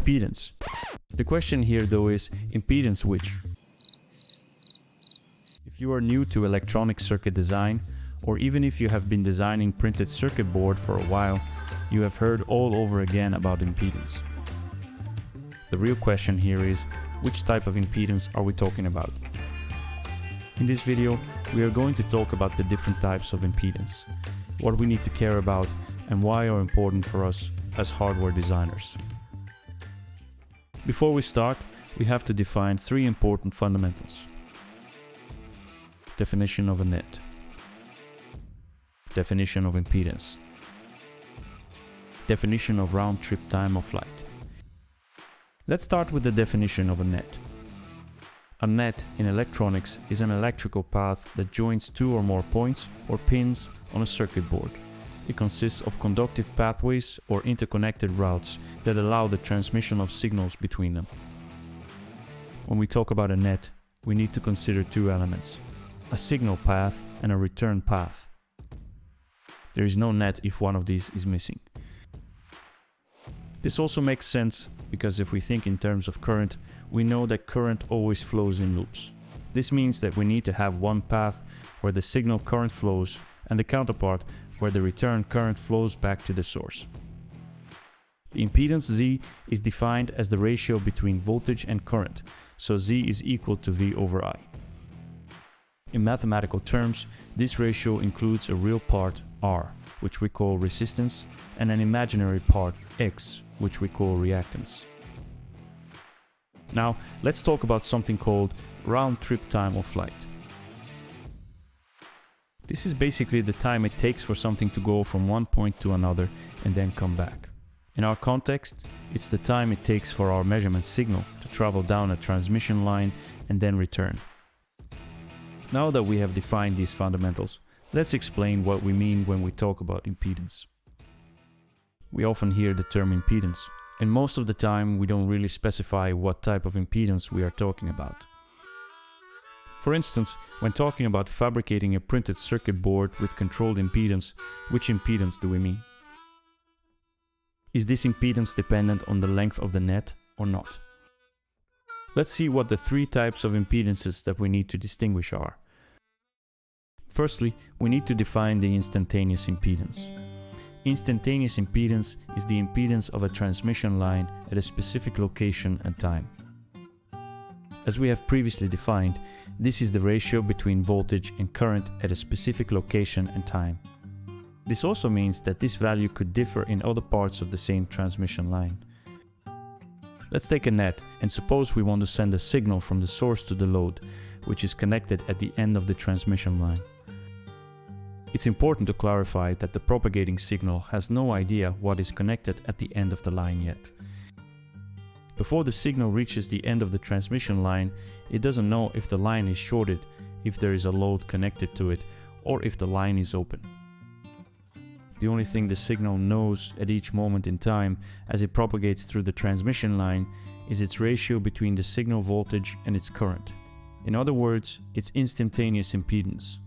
Impedance. The question here though is, impedance which? If you are new to electronic circuit design, or even if you have been designing printed circuit board for a while, you have heard all over again about impedance. The real question here is, which type of impedance are we talking about? In this video, we are going to talk about the different types of impedance, what we need to care about, and why are important for us as hardware designers. Before we start, we have to define three important fundamentals. Definition of a net. Definition of impedance. Definition of round trip time of flight. Let's start with the definition of a net. A net in electronics is an electrical path that joins two or more points or pins on a circuit board. It consists of conductive pathways or interconnected routes that allow the transmission of signals between them. When we talk about a net, we need to consider two elements: a signal path and a return path. There is no net if one of these is missing. This also makes sense because if we think in terms of current, we know that current always flows in loops. This means that we need to have one path where the signal current flows and the counterpart where the return current flows back to the source. The impedance Z is defined as the ratio between voltage and current, so Z is equal to V over I. In mathematical terms, this ratio includes a real part R, which we call resistance, and an imaginary part X, which we call reactance. Now, let's talk about something called round trip time of flight. This is basically the time it takes for something to go from one point to another and then come back. In our context, it's the time it takes for our measurement signal to travel down a transmission line and then return. Now that we have defined these fundamentals, let's explain what we mean when we talk about impedance. We often hear the term impedance, and most of the time we don't really specify what type of impedance we are talking about. For instance, when talking about fabricating a printed circuit board with controlled impedance, which impedance do we mean? Is this impedance dependent on the length of the net or not? Let's see what the three types of impedances that we need to distinguish are. Firstly, we need to define the instantaneous impedance. Instantaneous impedance is the impedance of a transmission line at a specific location and time. As we have previously defined, this is the ratio between voltage and current at a specific location and time. This also means that this value could differ in other parts of the same transmission line. Let's take a net and suppose we want to send a signal from the source to the load, which is connected at the end of the transmission line. It's important to clarify that the propagating signal has no idea what is connected at the end of the line yet. Before the signal reaches the end of the transmission line, it doesn't know if the line is shorted, if there is a load connected to it, or if the line is open. The only thing the signal knows at each moment in time as it propagates through the transmission line is its ratio between the signal voltage and its current. In other words, its instantaneous impedance.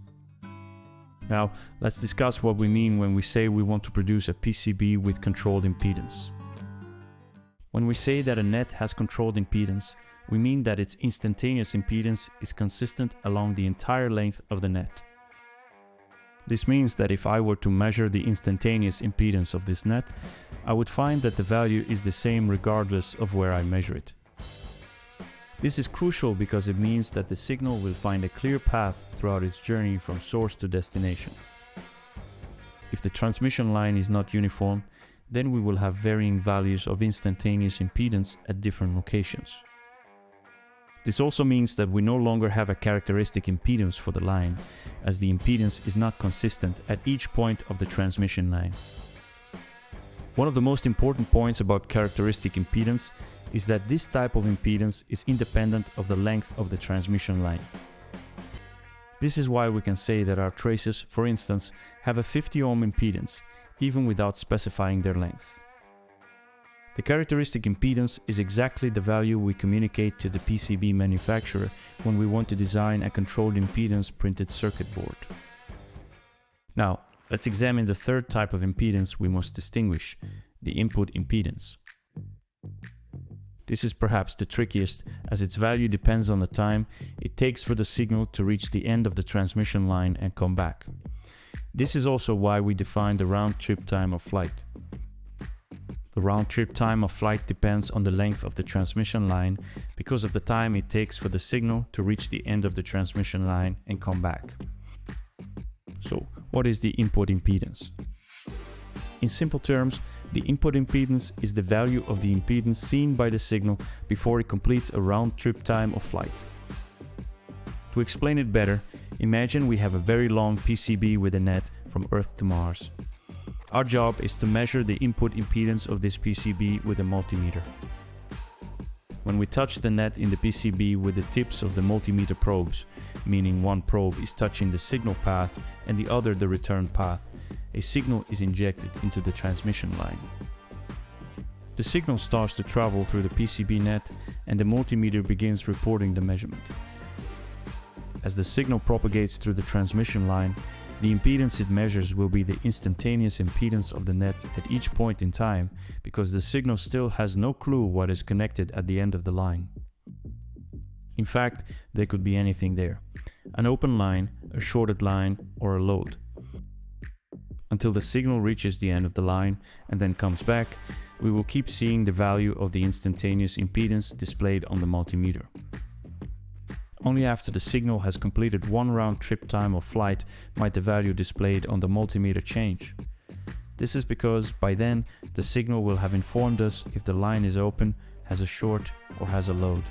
Now, let's discuss what we mean when we say we want to produce a PCB with controlled impedance. When we say that a net has controlled impedance, we mean that its instantaneous impedance is consistent along the entire length of the net. This means that if I were to measure the instantaneous impedance of this net, I would find that the value is the same regardless of where I measure it. This is crucial because it means that the signal will find a clear path throughout its journey from source to destination. If the transmission line is not uniform, then we will have varying values of instantaneous impedance at different locations. This also means that we no longer have a characteristic impedance for the line, as the impedance is not consistent at each point of the transmission line. One of the most important points about characteristic impedance is that this type of impedance is independent of the length of the transmission line. This is why we can say that our traces, for instance, have a 50 ohm impedance, even without specifying their length. The characteristic impedance is exactly the value we communicate to the PCB manufacturer when we want to design a controlled impedance printed circuit board. Now, let's examine the third type of impedance we must distinguish, the input impedance. This is perhaps the trickiest, as its value depends on the time it takes for the signal to reach the end of the transmission line and come back. This is also why we define the round-trip time of flight. The round-trip time of flight depends on the length of the transmission line because of the time it takes for the signal to reach the end of the transmission line and come back. So, what is the input impedance? In simple terms, the input impedance is the value of the impedance seen by the signal before it completes a round-trip time of flight. To explain it better, imagine we have a very long PCB with a net from Earth to Mars. Our job is to measure the input impedance of this PCB with a multimeter. When we touch the net in the PCB with the tips of the multimeter probes, meaning one probe is touching the signal path and the other the return path, a signal is injected into the transmission line. The signal starts to travel through the PCB net and the multimeter begins reporting the measurement. As the signal propagates through the transmission line, the impedance it measures will be the instantaneous impedance of the net at each point in time, because the signal still has no clue what is connected at the end of the line. In fact, there could be anything there: an open line, a shorted line, or a load. Until the signal reaches the end of the line and then comes back, we will keep seeing the value of the instantaneous impedance displayed on the multimeter. Only after the signal has completed one round-trip time of flight might the value displayed on the multimeter change. This is because by then the signal will have informed us if the line is open, has a short, or has a load.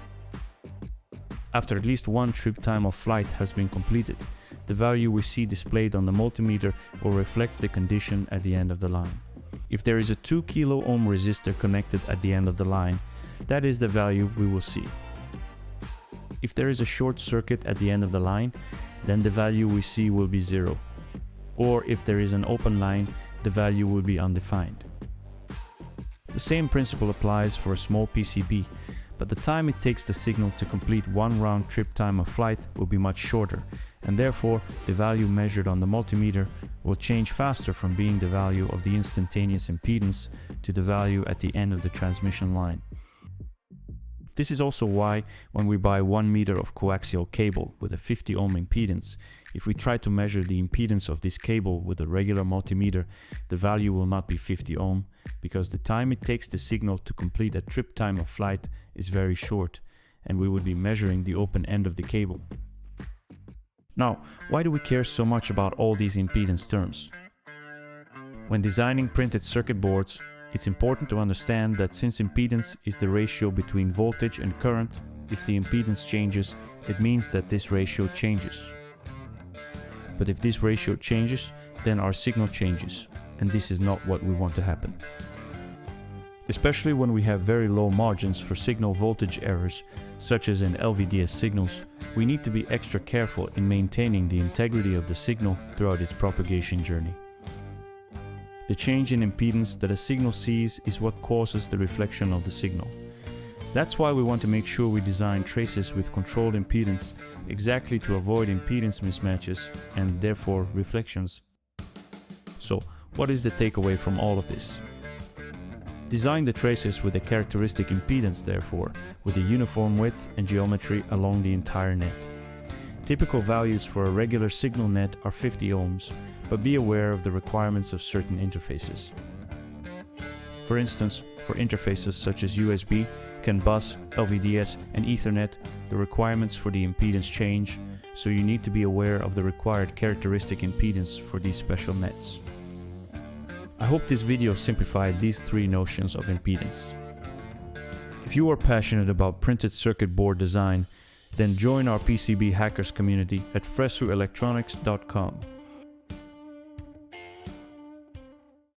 After at least one trip time of flight has been completed, the value we see displayed on the multimeter will reflect the condition at the end of the line. If there is a 2 kilo ohm resistor connected at the end of the line, that is the value we will see. If there is a short circuit at the end of the line, then the value we see will be 0. Or if there is an open line, the value will be undefined. The same principle applies for a small PCB, but the time it takes the signal to complete one round-trip time of flight will be much shorter, and therefore the value measured on the multimeter will change faster from being the value of the instantaneous impedance to the value at the end of the transmission line. This is also why when we buy 1 meter of coaxial cable with a 50 ohm impedance, if we try to measure the impedance of this cable with a regular multimeter, the value will not be 50 ohm, because the time it takes the signal to complete a trip time of flight is very short, and we would be measuring the open end of the cable. Now, why do we care so much about all these impedance terms? When designing printed circuit boards, it's important to understand that since impedance is the ratio between voltage and current, if the impedance changes, it means that this ratio changes. But if this ratio changes, then our signal changes, and this is not what we want to happen. Especially when we have very low margins for signal voltage errors, such as in LVDS signals, we need to be extra careful in maintaining the integrity of the signal throughout its propagation journey. The change in impedance that a signal sees is what causes the reflection of the signal. That's why we want to make sure we design traces with controlled impedance, exactly to avoid impedance mismatches and therefore reflections. So, what is the takeaway from all of this? Design the traces with a characteristic impedance, therefore, with a uniform width and geometry along the entire net. Typical values for a regular signal net are 50 ohms, but be aware of the requirements of certain interfaces. For instance, for interfaces such as USB, CAN bus, LVDS, and Ethernet, the requirements for the impedance change, so you need to be aware of the required characteristic impedance for these special nets. I hope this video simplified these three notions of impedance. If you are passionate about printed circuit board design, then join our PCB hackers community at fressuelectronics.com.